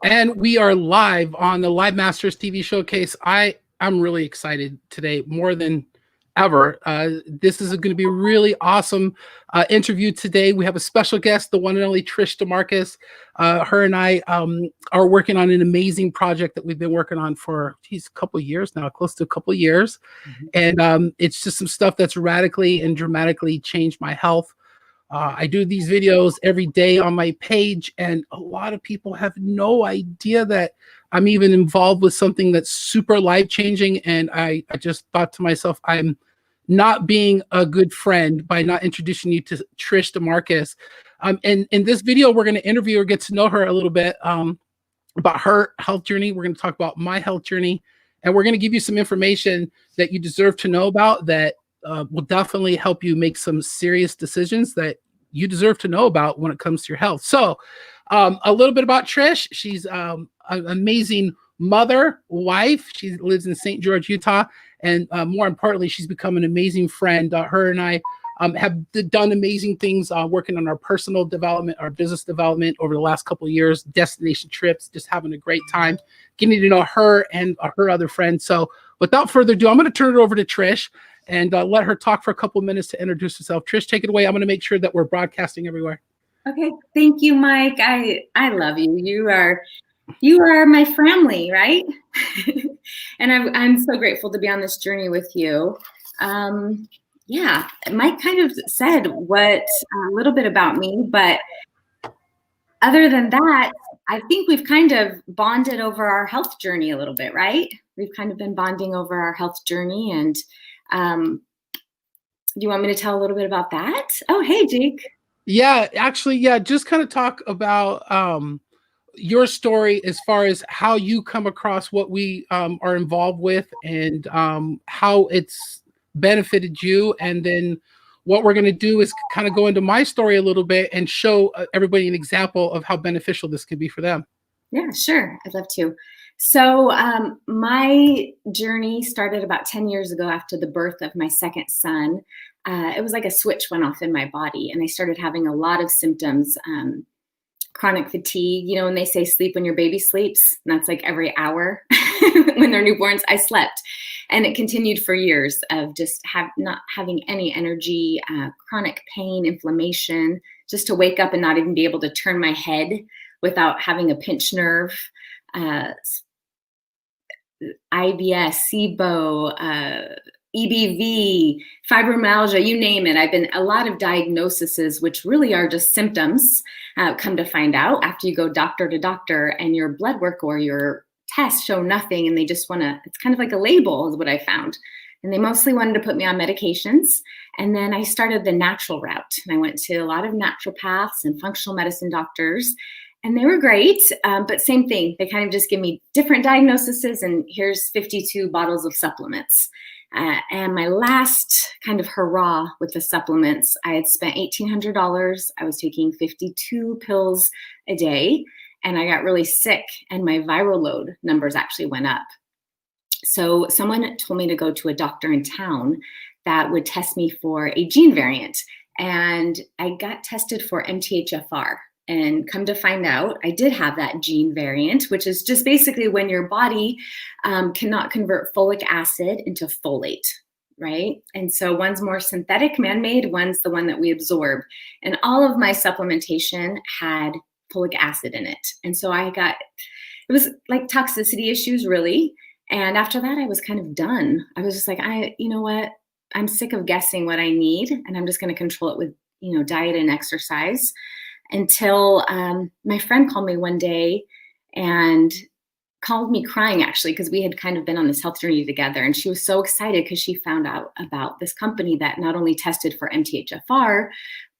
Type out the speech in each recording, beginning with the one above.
And we are live on the Live Masters TV showcase. I'm really excited today, more than ever. This is going to be a really awesome interview today. We have a special guest, the one and only Trish DeMarcus. Her and I are working on an amazing project that we've been working on for a couple of years now, close to a couple of years. And it's just some stuff that's radically and dramatically changed my health. I do these videos every day on my page, and a lot of people have no idea that I'm even involved with something that's super life-changing. And I just thought to myself, I'm not being a good friend by not introducing you to Trish DeMarcus. And in this video, we're going to interview her, get to know her a little bit about her health journey. We're going to talk about my health journey, and we're going to give you some information that you deserve to know about that will definitely help you make some serious decisions that you deserve to know about when it comes to your health. So a little bit about Trish. She's an amazing mother, wife. She lives in St. George, Utah. And more importantly, she's become an amazing friend. Her and I have done amazing things working on our personal development, our business development over the last couple of years, destination trips, just having a great time, getting to know her and her other friends. So without further ado, I'm going to turn it over to Trish and let her talk for a couple of minutes to introduce herself. Trish, take it away. I'm going to make sure that we're broadcasting everywhere. Okay. Thank you, Mike. I love you. You are my family, right? And I'm so grateful to be on this journey with you. Yeah, Mike kind of said a little bit about me, but other than that, I think we've kind of bonded over our health journey a little bit, right? We've kind of been bonding over our health journey. And do you want me to tell a little bit about that? Oh, hey, Jake. Yeah, actually, yeah, just kind of talk about your story as far as how you come across what we are involved with and how it's benefited you. And then what we're going to do is kind of go into my story a little bit and show everybody an example of how beneficial this can be for them. Yeah, sure. I'd love to. So my journey started about 10 years ago after the birth of my second son. It was like a switch went off in my body, and I started having a lot of symptoms. Chronic fatigue, when they say sleep when your baby sleeps, and that's like every hour when they're newborns, I slept. And it continued for years of just not having any energy, chronic pain, inflammation, just to wake up and not even be able to turn my head without having a pinched nerve. IBS, SIBO, EBV, fibromyalgia, you name it. I've been a lot of diagnoses, which really are just symptoms, come to find out after you go doctor to doctor and your blood work or your tests show nothing. And they just it's kind of like a label is what I found. And they mostly wanted to put me on medications. And then I started the natural route. And I went to a lot of naturopaths and functional medicine doctors. And they were great, but same thing. They kind of just give me different diagnoses, and here's 52 bottles of supplements. And my last kind of hurrah with the supplements, I had spent $1,800. I was taking 52 pills a day, and I got really sick, and my viral load numbers actually went up. So someone told me to go to a doctor in town that would test me for a gene variant, and I got tested for MTHFR. And come to find out, I did have that gene variant, which is just basically when your body cannot convert folic acid into folate, right? And so one's more synthetic, man-made, one's the one that we absorb. And all of my supplementation had folic acid in it. And so it was like toxicity issues, really. And after that, I was kind of done. I was just like, you know what? I'm sick of guessing what I need, and I'm just going to control it with, diet and exercise. Until my friend called me one day and called me crying, actually, because we had kind of been on this health journey together. And she was so excited because she found out about this company that not only tested for MTHFR,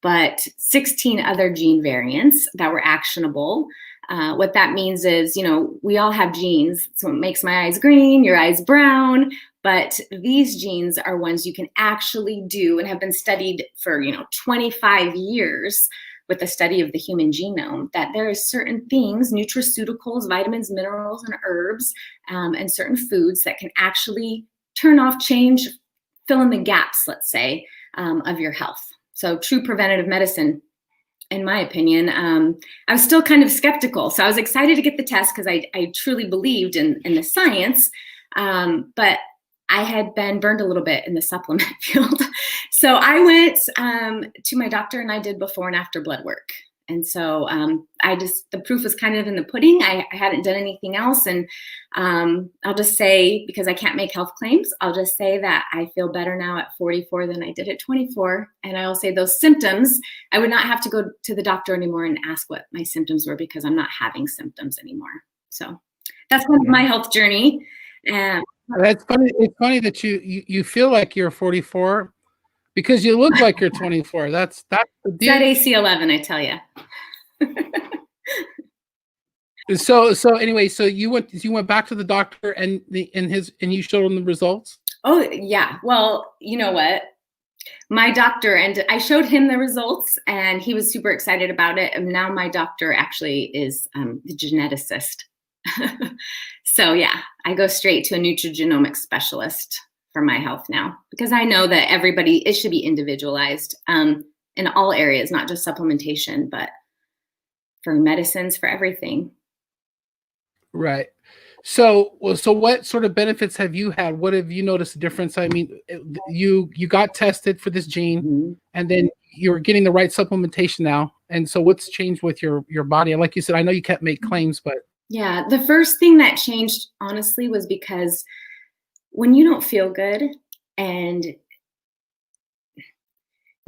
but 16 other gene variants that were actionable. What that means is, we all have genes. So it makes my eyes green, your eyes brown. But these genes are ones you can actually do and have been studied for, 25 years with the study of the human genome, that there are certain things, nutraceuticals, vitamins, minerals, and herbs, and certain foods that can actually turn off, change, fill in the gaps, let's say, of your health. So true preventative medicine. in my opinion. I was still kind of skeptical. So I was excited to get the test because I truly believed in the science. But I had been burned a little bit in the supplement field. So I went to my doctor and I did before and after blood work. And so the proof was kind of in the pudding. I hadn't done anything else. And I'll just say, because I can't make health claims, I'll just say that I feel better now at 44 than I did at 24. And I will say those symptoms, I would not have to go to the doctor anymore and ask what my symptoms were because I'm not having symptoms anymore. So that's kind of my health journey. That's funny. It's funny that you feel like you're 44 because you look like you're 24. That's the deal. That AC11, I tell you. So anyway, so you went back to the doctor and you showed him the results? Oh yeah. Well, you know what? My doctor, and I showed him the results and he was super excited about it. And now my doctor actually is the geneticist. So yeah, I go straight to a nutrigenomics specialist for my health now because I know that it should be individualized in all areas, not just supplementation, but for medicines, for everything. Right. So what sort of benefits have you had? What have you noticed a difference? I mean, you got tested for this gene and then you're getting the right supplementation now. And so what's changed with your body? And like you said, I know you can't make claims, but yeah, the first thing that changed, honestly, was because when you don't feel good and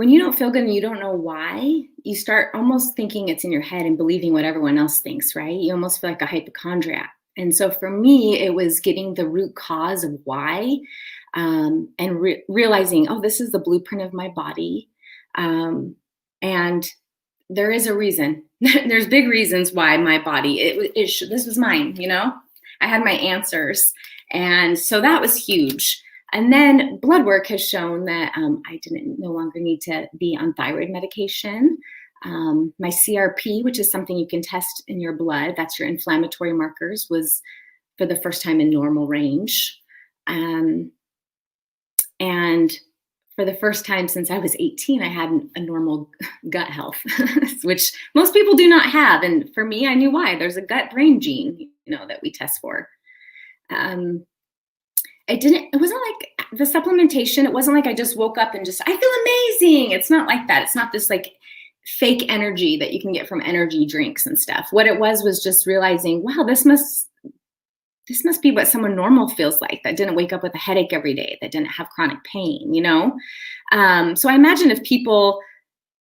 you don't know why, you start almost thinking it's in your head and believing what everyone else thinks, right? You almost feel like a hypochondriac. And so for me, it was getting the root cause of why and realizing, oh, this is the blueprint of my body. And there is a reason. There's big reasons why my body, this was mine, I had my answers. And so that was huge. And then blood work has shown that I no longer need to be on thyroid medication. My CRP, which is something you can test in your blood, that's your inflammatory markers, was for the first time in normal range. And for the first time since I was 18, I had a normal gut health, which most people do not have. And for me, I knew why. There's a gut-brain gene, that we test for. It wasn't like the supplementation. It wasn't like I just woke up and I feel amazing. It's not like that. It's not this like fake energy that you can get from energy drinks and stuff. What it was just realizing, wow, this must be what someone normal feels like, that didn't wake up with a headache every day, that didn't have chronic pain, So I imagine if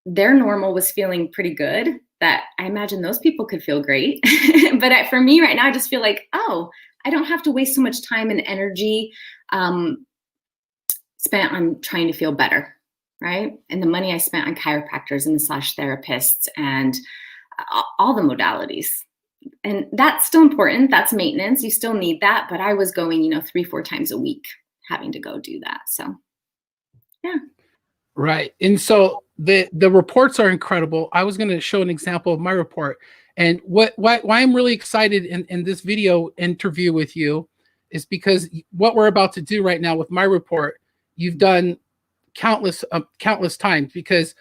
their normal was feeling pretty good, that I imagine those people could feel great. But for me right now, I just feel like, oh, I don't have to waste so much time and energy spent on trying to feel better, right? And the money I spent on chiropractors and massage therapists and all the modalities. And that's still important. That's maintenance. You still need that. But I was going, 3-4 times a week, having to go do that. So, yeah. Right. And so the reports are incredible. I was going to show an example of my report. And why I'm really excited in this video interview with you is because what we're about to do right now with my report, you've done countless times, because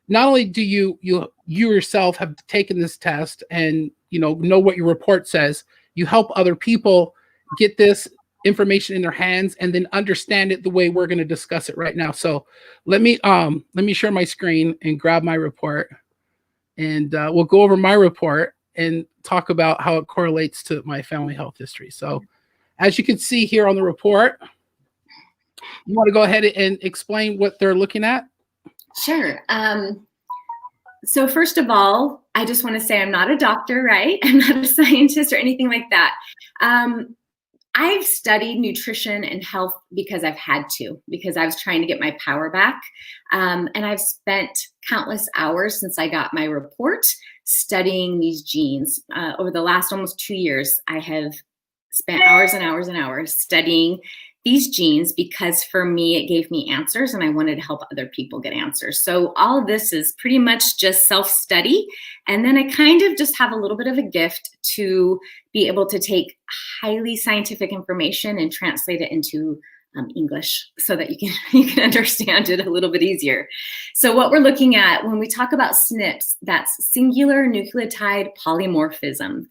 not only do you yourself have taken this test and know what your report says, you help other people get this information in their hands and then understand it the way we're going to discuss it right now. So let me share my screen and grab my report, and we'll go over my report and talk about how it correlates to my family health history. So as you can see here on the report, you want to go ahead and explain what they're looking at? Sure. So first of all, I just want to say I'm not a doctor, right? I'm not a scientist or anything like that. I've studied nutrition and health because I've had to, because I was trying to get my power back. And I've spent countless hours since I got my report studying these genes. Over the last almost 2 years, I have spent hours and hours and hours studying these genes because for me, it gave me answers and I wanted to help other people get answers. So all of this is pretty much just self-study. And then I kind of just have a little bit of a gift to be able to take highly scientific information and translate it into English so that you can understand it a little bit easier. So what we're looking at when we talk about SNPs, that's singular nucleotide polymorphism.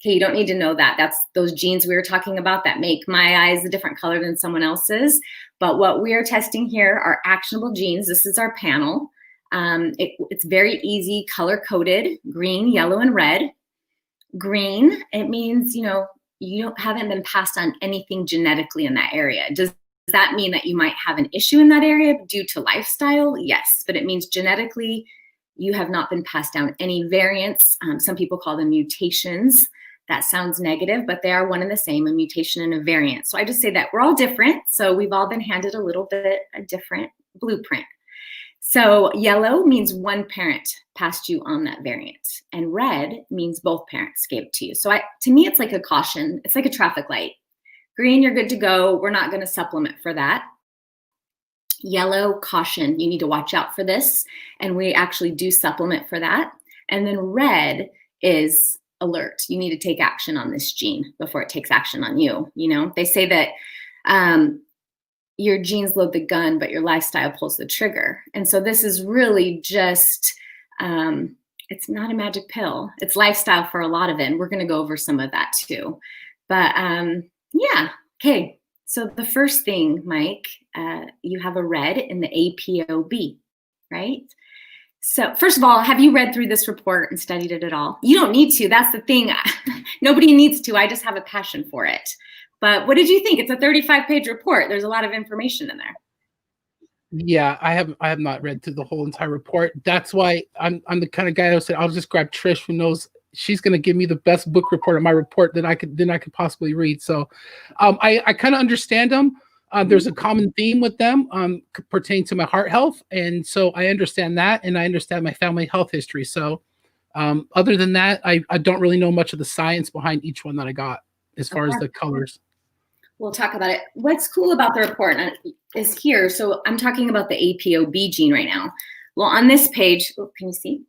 Okay, you don't need to know that. That's those genes we were talking about that make my eyes a different color than someone else's. But what we are testing here are actionable genes. This is our panel. It's very easy, color-coded, green, yellow, and red. Green, it means, you haven't been passed on anything genetically in that area. Does that mean that you might have an issue in that area due to lifestyle? Yes, but it means genetically you have not been passed down any variants. Some people call them mutations. That sounds negative, but they are one and the same, a mutation and a variant. So I just say that we're all different. So we've all been handed a little bit a different blueprint. So yellow means one parent passed you on that variant, and red means both parents gave it to you. So to me, it's like a caution. It's like a traffic light. Green, you're good to go. We're not going to supplement for that. Yellow, caution. You need to watch out for this, and we actually do supplement for that. And then red is alert. You need to take action on this gene before it takes action on you. They say that your genes load the gun, but your lifestyle pulls the trigger. And so this is really just, it's not a magic pill. It's lifestyle for a lot of it. And we're going to go over some of that too. But yeah, okay. So the first thing, Mike, you have a red in the APOB, right? So first of all, have you read through this report and studied it at all? You don't need to. That's the thing. Nobody needs to. I just have a passion for it. But what did you think? It's a 35-page report. There's a lot of information in there. Yeah, I have not read through the whole entire report. That's why I'm the kind of guy who said I'll just grab Trish, who knows she's going to give me the best book report of my report that I could possibly read. So I kind of understand them. There's a common theme with them pertaining to my heart health, and so I understand that, and I understand my family health history. So other than that, I don't really know much of the science behind each one that I got as far as the colors. We'll talk about it. What's cool about the report is here. So I'm talking about the APOB gene right now. Well, on this page, can you see?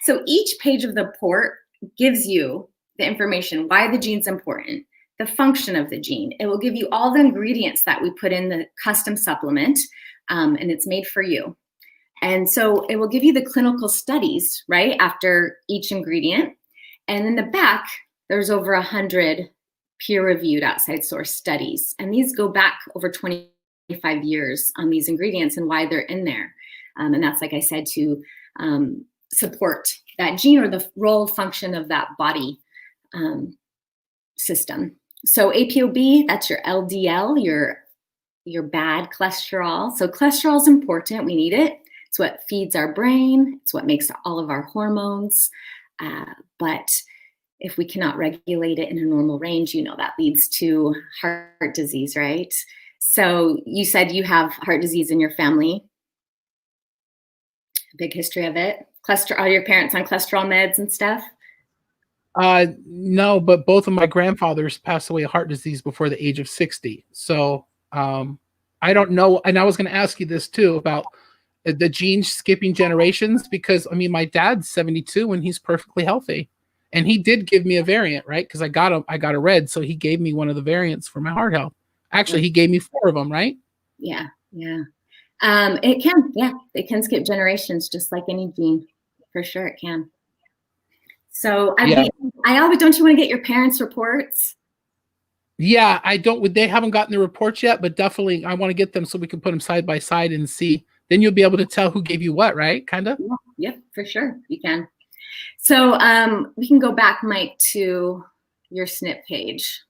So each page of the report gives you the information, why the gene's important, the function of the gene. It will give you all the ingredients that we put in the custom supplement, and it's made for you. And so it will give you the clinical studies, right, after each ingredient. And in the back, there's over 100 peer-reviewed outside source studies. And these go back over 25 years on these ingredients and why they're in there. And that's, like I said, to support that gene or the role function of that body system. So APOB, that's your LDL, your bad cholesterol. So cholesterol is important. We need it. It's what feeds our brain. It's what makes all of our hormones. But if we cannot regulate it in a normal range, that leads to heart disease, right? So you said you have heart disease in your family. Big history of it. Are your parents on cholesterol meds and stuff? No, but both of my grandfathers passed away of heart disease before the age of 60. So I don't know. And I was going to ask you this too about the gene skipping generations, because my dad's 72 and he's perfectly healthy. And he did give me a variant, right? Because I got a red, so he gave me one of the variants for my heart health. Actually, he gave me 4 of them, right? Yeah. It can skip generations just like any gene. For sure it can. So I always, don't you want to get your parents' reports? Yeah, I don't. They haven't gotten the reports yet, but definitely I want to get them so we can put them side by side and see. Then you'll be able to tell who gave you what, right? Kind of. Yep, for sure you can. So we can go back, Mike, to your SNP page.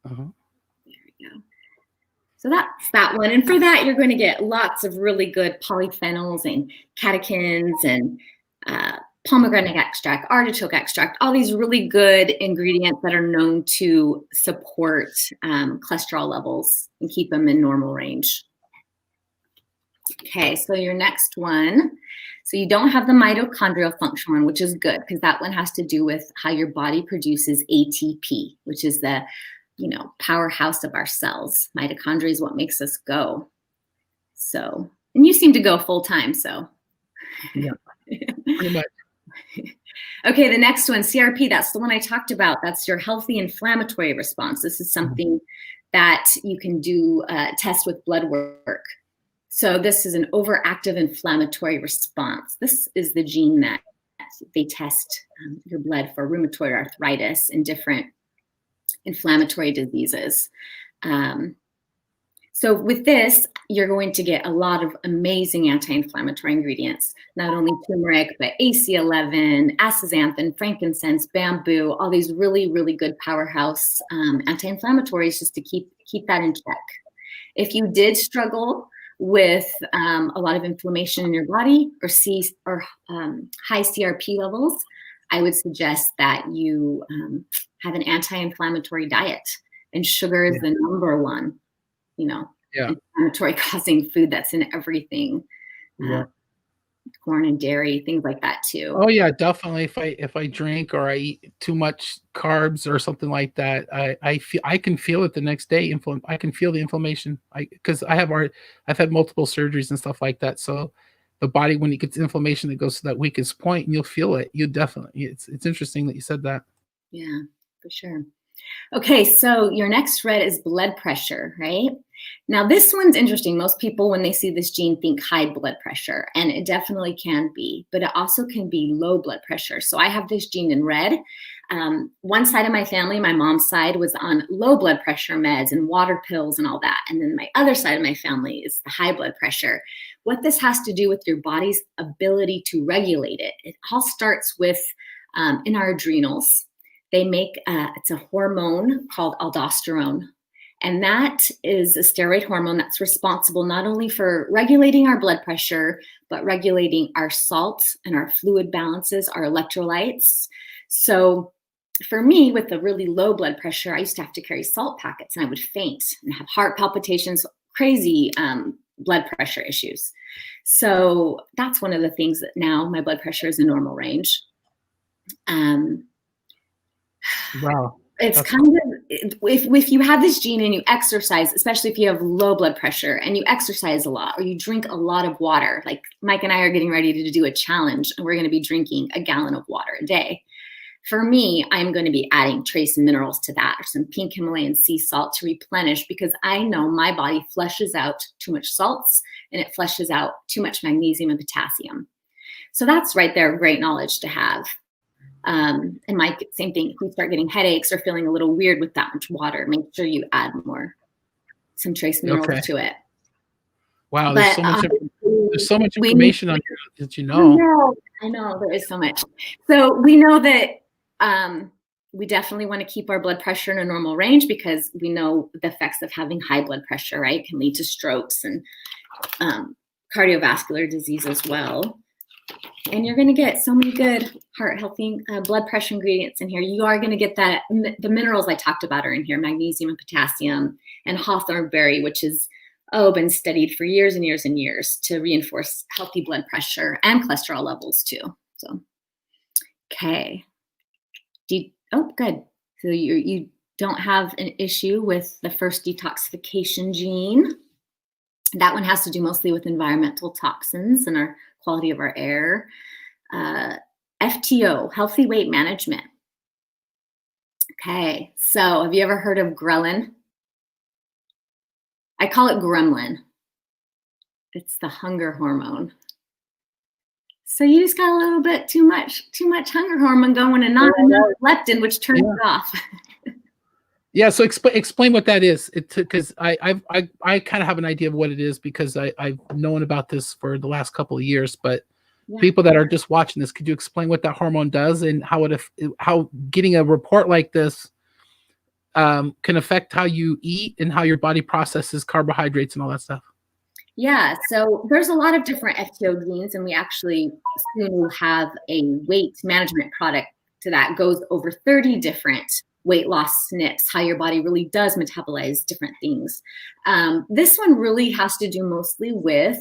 Uh-huh. There we go. So that's that one. And for that, you're going to get lots of really good polyphenols and catechins and pomegranate extract, artichoke extract, all these really good ingredients that are known to support cholesterol levels and keep them in normal range. Okay, so your next one. So you don't have the mitochondrial function one, which is good because that one has to do with how your body produces ATP, which is the, powerhouse of our cells. Mitochondria is what makes us go. So, and you seem to go full time, so. Yeah, pretty much. Okay, the next one, CRP, that's the one I talked about. That's your healthy inflammatory response. This is something that you can do test with blood work. So this is an overactive inflammatory response. This is the gene that they test your blood for rheumatoid arthritis and different inflammatory diseases. So with this, you're going to get a lot of amazing anti-inflammatory ingredients, not only turmeric, but AC11, astaxanthin, frankincense, bamboo, all these really, really good powerhouse anti-inflammatories just to keep that in check. If you did struggle with a lot of inflammation in your body or high CRP levels, I would suggest that you have an anti-inflammatory diet. And sugar is the number one, inflammatory causing food that's in everything. Corn and dairy, things like that too. Oh yeah, definitely. If I drink or I eat too much carbs or something like that, I can feel it the next day. I can feel the inflammation. Because I've had multiple surgeries and stuff like that. So the body, when it gets inflammation, it goes to that weakest point, and you'll feel it. You definitely. It's interesting that you said that. Yeah, for sure. Okay, so your next red is blood pressure, right? Now this one's interesting. Most people, when they see this gene, think high blood pressure, and it definitely can be, but it also can be low blood pressure. So I have this gene in red. One side of my family, my mom's side, was on low blood pressure meds and water pills and all that. And then my other side of my family is the high blood pressure. What this has to do with your body's ability to regulate it. It all starts with in our adrenals. They make, it's a hormone called aldosterone. And that is a steroid hormone that's responsible not only for regulating our blood pressure, but regulating our salt and our fluid balances, our electrolytes. So for me, with the really low blood pressure, I used to have to carry salt packets and I would faint and have heart palpitations, crazy blood pressure issues. So that's one of the things that now my blood pressure is in normal range. Wow. It's kind of, if you have this gene and you exercise, especially if you have low blood pressure and you exercise a lot or you drink a lot of water, like Mike and I are getting ready to do a challenge and we're going to be drinking a gallon of water a day. For me, I'm going to be adding trace minerals to that or some pink Himalayan sea salt to replenish because I know my body flushes out too much salts and it flushes out too much magnesium and potassium. So that's right there, great knowledge to have. And Mike, same thing. If you start getting headaches or feeling a little weird with that much water, make sure you add some trace minerals to it. Wow, there's so much information on here that you know. I know there is so much. So we know that we definitely want to keep our blood pressure in a normal range because we know the effects of having high blood pressure, right? It can lead to strokes and cardiovascular disease as well. And you're going to get so many good heart healthy blood pressure ingredients in here. You are going to get that. The minerals I talked about are in here, magnesium and potassium and hawthorn berry, which is been studied for years and years and years to reinforce healthy blood pressure and cholesterol levels too. So, okay. Good. So you don't have an issue with the first detoxification gene. That one has to do mostly with environmental toxins and our quality of our air. FTO, healthy weight management. Okay, so have you ever heard of ghrelin? I call it gremlin. It's the hunger hormone. So you just got a little bit too much hunger hormone going and not enough leptin, which turns it off. Yeah, so explain what that is. Because I kind of have an idea of what it is because I've known about this for the last couple of years. But people that are just watching this, could you explain what that hormone does and how getting a report like this can affect how you eat and how your body processes carbohydrates and all that stuff? Yeah, so there's a lot of different FTO genes, and we actually soon will have a weight management product that goes over 30 different weight loss SNPs, how your body really does metabolize different things. This one really has to do mostly with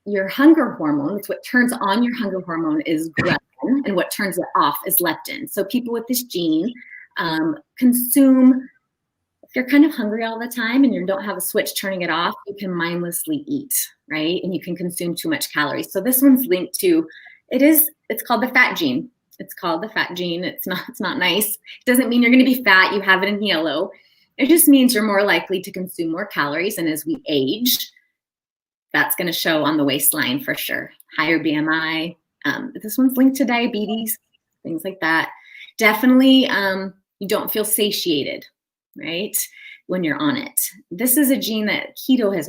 your hunger hormone. It's what turns on your hunger hormone is ghrelin, and what turns it off is leptin. So people with this gene consume, if you're kind of hungry all the time and you don't have a switch turning it off, you can mindlessly eat, right? And you can consume too much calories. So this one's linked to, it's called the fat gene. It's called the fat gene. It's not nice. It doesn't mean you're going to be fat. You have it in yellow. It just means you're more likely to consume more calories. And as we age, that's going to show on the waistline for sure. Higher BMI. This one's linked to diabetes, things like that. Definitely, you don't feel satiated, right, when you're on it. This is a gene that keto has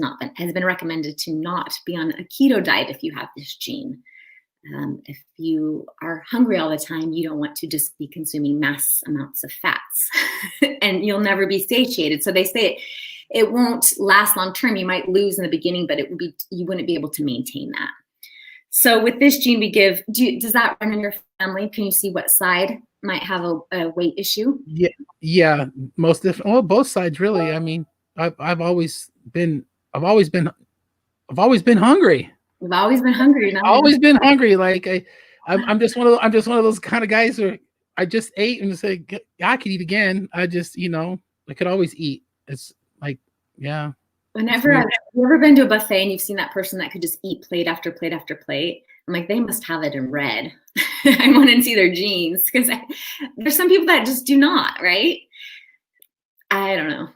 been recommended to not be on a keto diet if you have this gene. If you are hungry all the time, you don't want to just be consuming mass amounts of fats and you'll never be satiated. So they say it won't last long term. You might lose in the beginning, but you wouldn't be able to maintain that. So with this gene we give, does that run in your family? Can you see what side might have a weight issue? Yeah, most different. Well, both sides really. I mean, I've always been hungry. You've always been hungry. Always been hungry. Like I'm just one of those kind of guys where I just ate and say I could eat again. I just I could always eat. It's like yeah. Whenever have you ever been to a buffet and you've seen that person that could just eat plate after plate after plate? I'm like, they must have it in red. I want to see their genes because there's some people that just do not, right? I don't know.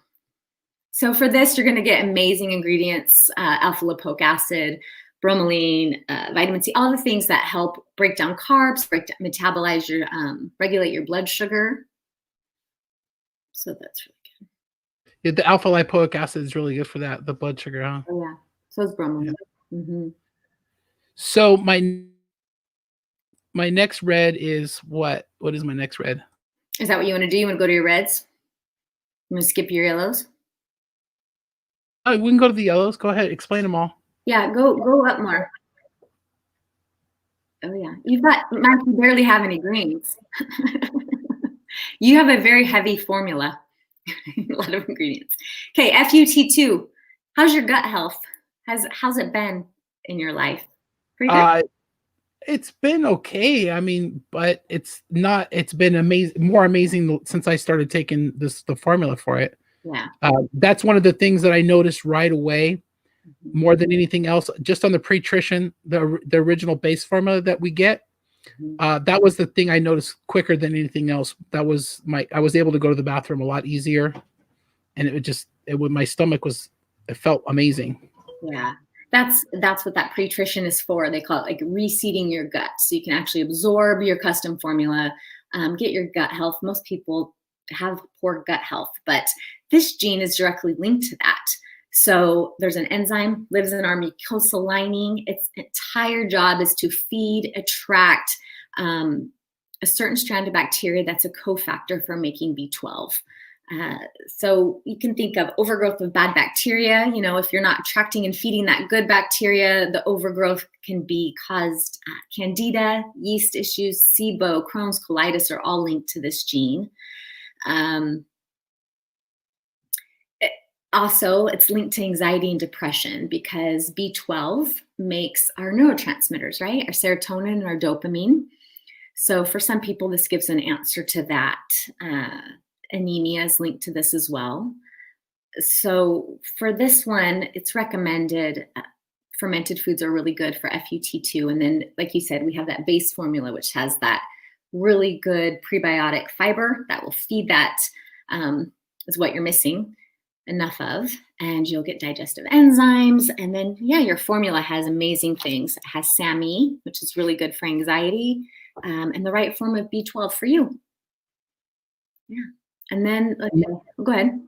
So for this, you're going to get amazing ingredients, alpha lipoic acid, bromelain, vitamin C, all the things that help break down carbs, metabolize your, regulate your blood sugar. So that's really good. Yeah, the alpha lipoic acid is really good for that, the blood sugar, huh? Oh, yeah. So is bromelain. Yeah. Mm-hmm. So my next red is what? What is my next red? Is that what you want to do? You want to go to your reds? You want to skip your yellows? Oh, we can go to the yellows. Go ahead, explain them all. Yeah, go up more. Oh yeah, you barely have any greens. You have a very heavy formula, a lot of ingredients. Okay, FUT2. How's your gut health? How's it been in your life? Pretty good. It's been okay. I mean, but it's not. It's been more amazing since I started taking the formula for it. Yeah. That's one of the things that I noticed right away, more than anything else. Just on the pre-trition, the original base formula that we get, that was the thing I noticed quicker than anything else. I was able to go to the bathroom a lot easier, and my stomach it felt amazing. Yeah. That's what that pre-trition is for. They call it like reseeding your gut. So you can actually absorb your custom formula, get your gut health. Most people have poor gut health, but this gene is directly linked to that. So there's an enzyme, lives in our mucosal lining. Its entire job is to attract a certain strand of bacteria that's a cofactor for making B12. So you can think of overgrowth of bad bacteria. If you're not attracting and feeding that good bacteria, the overgrowth can be caused candida, yeast issues, SIBO, Crohn's, colitis are all linked to this gene. Also, it's linked to anxiety and depression because B12 makes our neurotransmitters, right? Our serotonin and our dopamine. So for some people, this gives an answer to that. Anemia is linked to this as well. So for this one, it's recommended fermented foods are really good for FUT2. And then, like you said, we have that base formula, which has that really good prebiotic fiber that will feed that, is what you're missing enough of, and you'll get digestive enzymes. And then, yeah, your formula has amazing things. It has SAMe, which is really good for anxiety, and the right form of B12 for you. Yeah. And then, go ahead.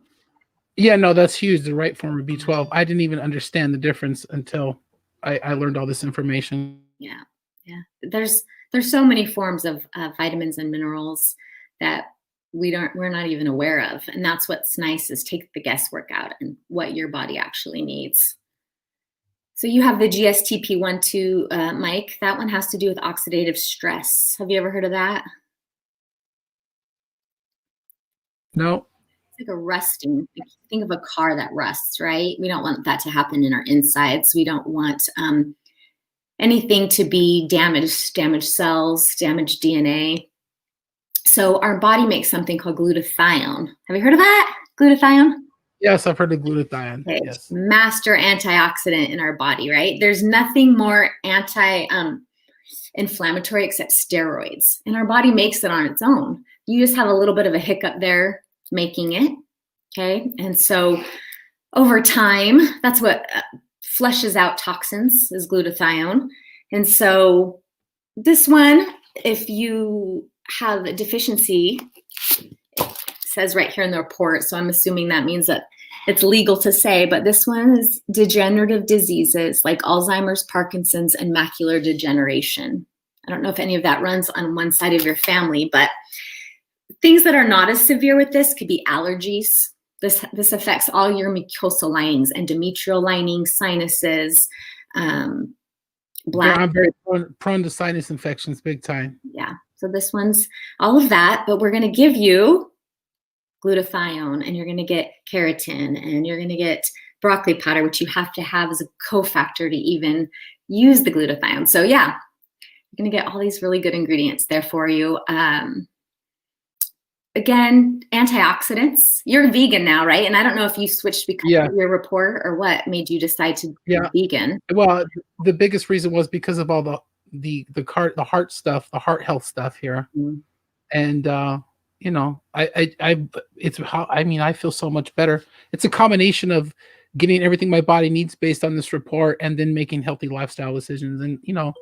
Yeah, no, that's huge. The right form of B12. I didn't even understand the difference until I learned all this information. Yeah. Yeah. There's so many forms of vitamins and minerals that we're not even aware of. And that's what's nice, is take the guesswork out and what your body actually needs. So you have the GSTP1/2, Mike. That one has to do with oxidative stress. Have you ever heard of that? No. It's like a rusting. Think of a car that rusts, right? We don't want that to happen in our insides. We don't want anything to be damaged cells, damaged DNA. So our body makes something called glutathione. Have you heard of that? Glutathione? Yes, I've heard of glutathione. Okay. Yes. Master antioxidant in our body, right? There's nothing more anti-inflammatory except steroids. And our body makes it on its own. You just have a little bit of a hiccup there making it. Okay. And so over time, that's what flushes out toxins is glutathione. And so this one, if you have a deficiency, it says right here in the report, so I'm assuming that means that it's legal to say, but this one is degenerative diseases like Alzheimer's, Parkinson's, and macular degeneration. I don't know if any of that runs on one side of your family, but things that are not as severe with this could be allergies. This affects all your mucosal linings, endometrial lining, sinuses, I'm very prone to sinus infections, big time. Yeah, so this one's all of that, but we're going to give you glutathione, and you're going to get keratin, and you're going to get broccoli powder, which you have to have as a cofactor to even use the glutathione. So yeah, you're going to get all these really good ingredients there for you. Again, antioxidants. You're vegan now, right? And I don't know if you switched because of your report or what made you decide to be vegan. Well, the biggest reason was because of all the heart stuff, the heart health stuff here. Mm-hmm. And you know, I feel so much better. It's a combination of getting everything my body needs based on this report and then making healthy lifestyle decisions. And, you know,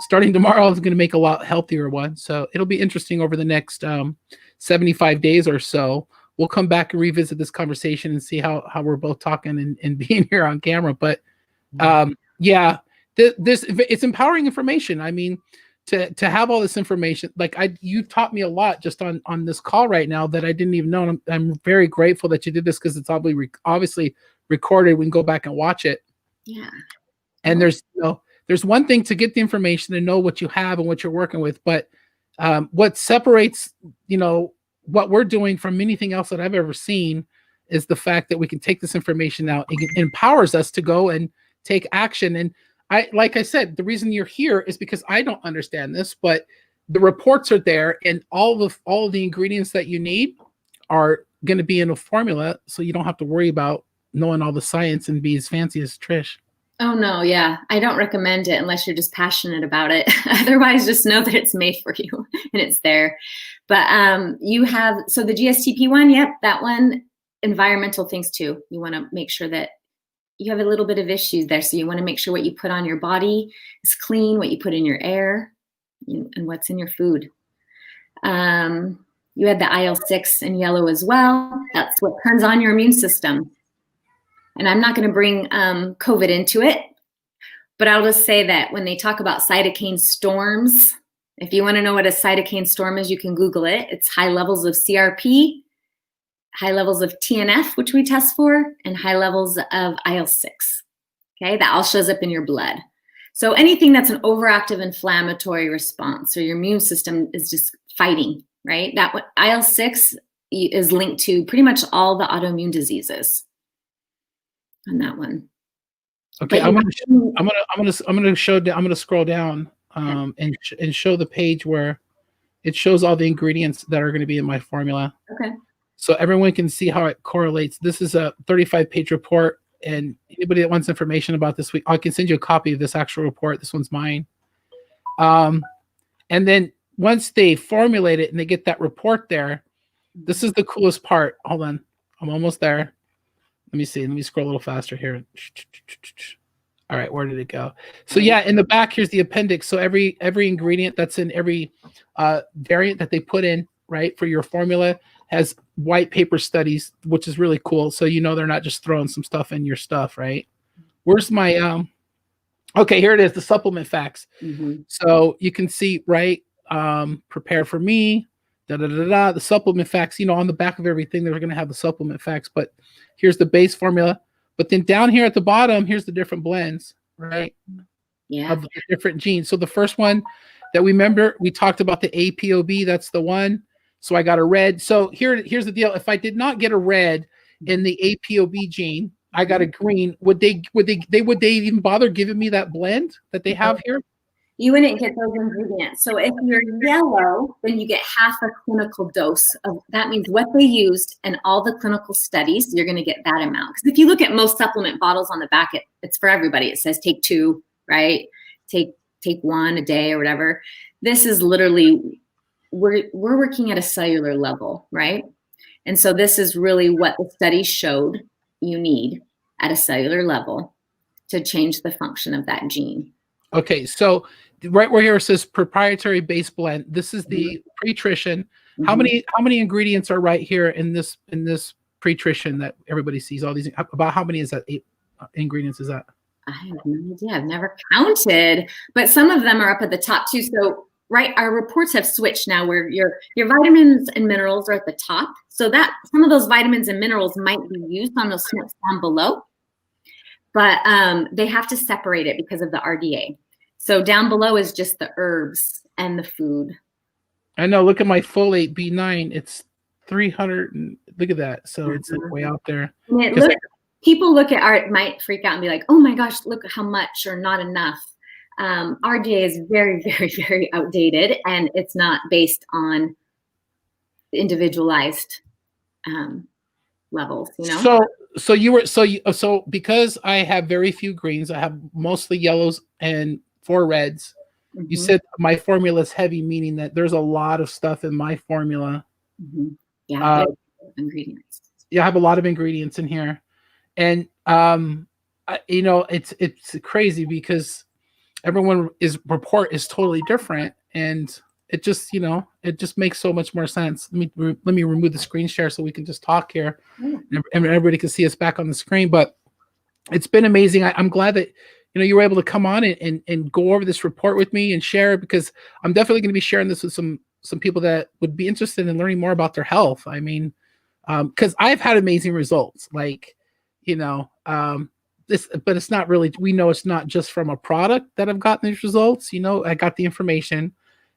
starting tomorrow is going to make a lot healthier one. So it'll be interesting over the next 75 days or so. We'll come back and revisit this conversation and see how we're both talking and being here on camera. But it's empowering information. I mean, to have all this information, like you taught me a lot just on this call right now that I didn't even know. And I'm very grateful that you did this because it's obviously recorded. We can go back and watch it. Yeah. And there's one thing to get the information and know what you have and what you're working with, but what separates, what we're doing from anything else that I've ever seen is the fact that we can take this information out. It empowers us to go and take action. And like I said, the reason you're here is because I don't understand this, but the reports are there, and all of the ingredients that you need are going to be in a formula, so you don't have to worry about knowing all the science and be as fancy as Trish. Oh no, yeah, I don't recommend it unless you're just passionate about it. Otherwise, just know that it's made for you and it's there. But you have the GSTP one, yep, that one. Environmental things too. You want to make sure that you have a little bit of issues there. So you want to make sure what you put on your body is clean, what you put in your air, and what's in your food. You had the IL-6 in yellow as well. That's what turns on your immune system. And I'm not going to bring COVID into it, but I'll just say that when they talk about cytokine storms, if you want to know what a cytokine storm is, you can Google it. It's high levels of CRP, high levels of TNF, which we test for, and high levels of IL-6. Okay, that all shows up in your blood. So anything that's an overactive inflammatory response, or your immune system is just fighting, right? That IL-6 is linked to pretty much all the autoimmune diseases on that one. Okay, I'm gonna scroll down and show the page where it shows all the ingredients that are going to be in my formula. Okay. So everyone can see how it correlates. This is a 35-page report, and anybody that wants information about this week, I can send you a copy of this actual report. This one's mine. And then once they formulate it and they get that report there, this is the coolest part. Hold on, I'm almost there. Let me see. Let me scroll a little faster here. All right, where did it go? So yeah, in the back, here's the appendix. So every ingredient that's in every variant that they put in, right, for your formula has white paper studies, which is really cool. So they're not just throwing some stuff in your stuff, right? Where's my okay, here it is, the supplement facts. Mm-hmm. So you can see, right, prepare for me, the supplement facts, on the back of everything, they're going to have the supplement facts, but here's the base formula. But then down here at the bottom, here's the different blends, right? Yeah. Of the different genes. So the first one that we talked about the APOB, that's the one. So I got a red. So here's the deal. If I did not get a red in the APOB gene, I got a green. Would they even bother giving me that blend that they have here? You wouldn't get those ingredients. So if you're yellow, then you get half a clinical dose of, that means what they used and all the clinical studies, you're going to get that amount. Because if you look at most supplement bottles on the back, it's for everybody. It says take 2, right? Take 1 a day or whatever. This is literally, we're working at a cellular level, right? And so this is really what the study showed you need at a cellular level to change the function of that gene. Okay, so right where here it says proprietary base blend. This is the pre-trition. How many ingredients are right here in this pre-trition that everybody sees? All these, about how many is that? 8 ingredients is that? I have no idea. I've never counted, but some of them are up at the top too. So right, our reports have switched now where your vitamins and minerals are at the top. So that some of those vitamins and minerals might be used on those SNPs down below, but they have to separate it because of the RDA. So down below is just the herbs and the food. I know. Look at my folate B9. It's 300. Look at that. So it's like way out there. People look at art, might freak out and be like, "Oh my gosh, look how much or not enough." RDA is very, very, very outdated, and it's not based on individualized levels. You know. So because I have very few greens, I have mostly yellows and 4 reds. You said my formula is heavy, meaning that there's a lot of stuff in my formula. Yeah, ingredients. Yeah, I have a lot of ingredients in here, and you know, it's crazy because everyone's report is totally different, and it just, you know, it just makes so much more sense. Let me remove the screen share so we can just talk here, and everybody can see us back on the screen. But it's been amazing. I'm glad that, you know, you were able to come on and go over this report with me and share it, because I'm definitely going to be sharing this with some people that would be interested in learning more about their health. I mean, because I've had amazing results, like, you know, but it's not really, we know it's not just from a product that I've gotten these results. You know, I got the information,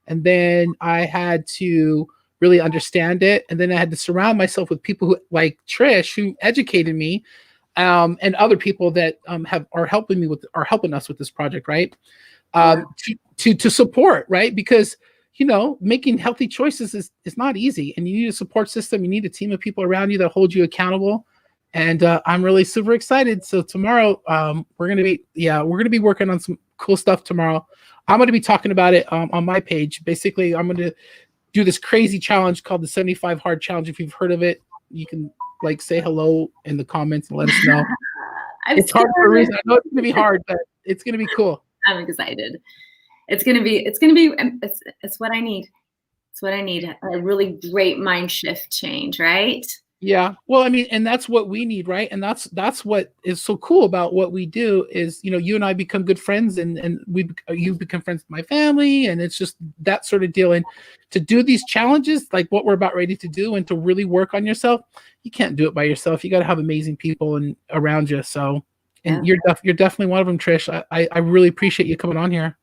and then I had to really understand it. And then I had to surround myself with people who, like Trish, who educated me, and other people that are helping us with this project, right? To support, right? Because, you know, making healthy choices is not easy, and you need a support system. You need a team of people around you that hold you accountable. And I'm really super excited. So tomorrow, we're gonna be working on some cool stuff tomorrow. I'm gonna be talking about it on my page. Basically, I'm gonna do this crazy challenge called the 75 Hard Challenge. If you've heard of it, you can like say hello in the comments and let us know. It's hard for a reason. I know it's gonna be hard, but it's gonna be cool. I'm excited. It's what I need. It's what I need. A really great mind shift change, right? Yeah. Well, I mean, and that's what we need, right? And that's what is so cool about what we do is, you know, you and I become good friends, and you become friends with my family, and it's just that sort of deal. And to do these challenges, like what we're about ready to do, and to really work on yourself, you can't do it by yourself. You got to have amazing people around you. So, and you're definitely one of them, Trish. I really appreciate you coming on here.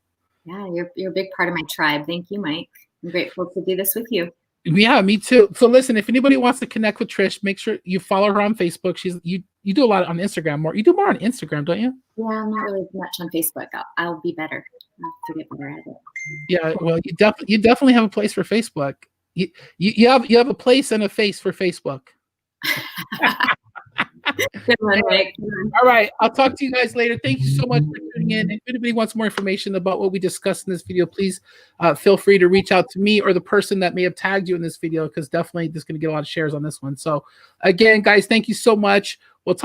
Yeah, you're a big part of my tribe. Thank you, Mike. I'm grateful to do this with you. Yeah, me too. So listen, if anybody wants to connect with Trish, make sure you follow her on Facebook. You do a lot on Instagram. You do more on Instagram, don't you? Yeah, I'm not really much on Facebook. I'll be better. I'll get better at it. Yeah, well, you definitely have a place for Facebook. You have a place and a face for Facebook. Good one, Mike. All right, I'll talk to you guys later. Thank you so much for tuning in. If anybody wants more information about what we discussed in this video, please feel free to reach out to me or the person that may have tagged you in this video, because definitely there's going to get a lot of shares on this one. So again, guys, thank you so much.